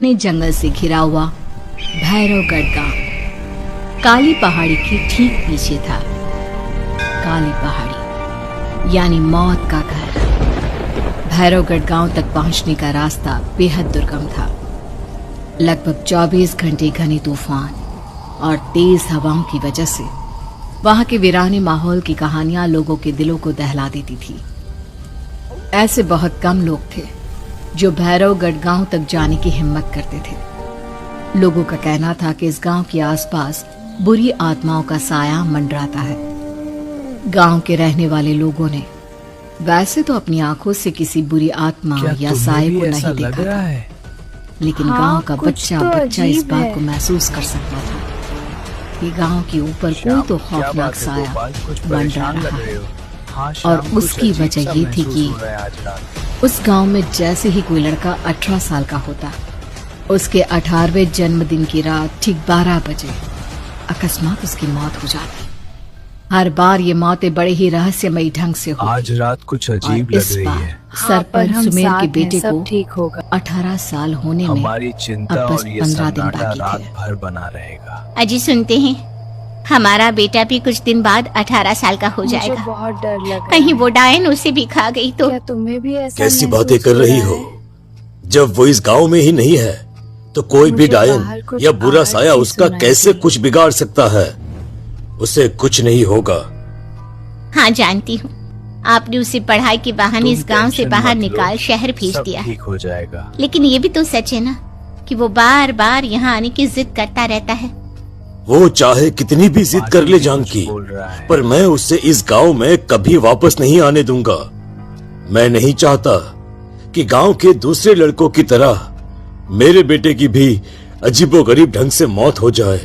ने जंगल से घिरा हुआ भैरवगढ़ गांव काली पहाड़ी के ठीक पीछे था। काली पहाड़ी यानी मौत का घर। भैरवगढ़ गांव तक पहुंचने का रास्ता बेहद दुर्गम था। लगभग 24 घंटे घने तूफान और तेज हवाओं की वजह से वहां के वीराने माहौल की कहानियां लोगों के दिलों को दहला देती थी। ऐसे बहुत कम लोग थे जो भैरवगढ़ गांव तक जाने की हिम्मत करते थे। लोगों का कहना था कि इस गांव के आसपास बुरी आत्माओं का साया मंडराता है। गांव के रहने वाले लोगों ने वैसे तो अपनी आंखों से किसी बुरी आत्मा या साये को नहीं देखा था, लेकिन गांव का बच्चा इस बात को महसूस कर सकता था कि गांव के ऊपर कोई तो खौफनाक साया मंडरा रहा है। और उसकी वजह ये थी कि उस गांव में जैसे ही कोई लड़का 18 साल का होता, उसके 18वें जन्मदिन की रात ठीक 12 बजे अकस्मात उसकी मौत हो जाती। हर बार ये मौतें बड़े ही रहस्यमयी ढंग से होती। आज रात कुछ अजीब लग रही है। सर पर सुमेर के बेटे को ठीक होगा। 18 साल होने में हमारी चिंता अब बस और ये 15 दिन सन्नाटा बाकी रात थे। भर बना रहेगा। अजी सुनते हैं, हमारा बेटा भी कुछ दिन बाद 18 साल का हो जाएगा। मुझे बहुत डर लग रहा कहीं है। वो डायन उसे भी खा गई तो। क्या तुम्हें भी ऐसा कैसी महसूस बातें कर रही रहा हो? है? जब वो इस गांव में ही नहीं है तो कोई भी मुझे डायन बाहर कुछ या बुरा आवाज़ साया सी उसका सुनाई कैसे दी। कुछ बिगाड़ सकता है? उसे कुछ नहीं होगा। हाँ जानती हूँ, आपने उसे पढ़ाई के बहाने इस गांव से टेंशन बाहर मत लो, निकाल शहर भेज सब दिया। ठीक हो जाएगा। लेकिन ये भी तो सच है ना कि वो बार बार यहाँ आने की जिद करता रहता है। वो चाहे कितनी भी जिद कर ले जानकी, बोल रहा है। पर मैं उसे इस गांव में कभी वापस नहीं आने दूंगा। मैं नहीं चाहता कि गांव के दूसरे लड़कों की तरह मेरे बेटे की भी अजीबोगरीब ढंग से मौत हो जाए।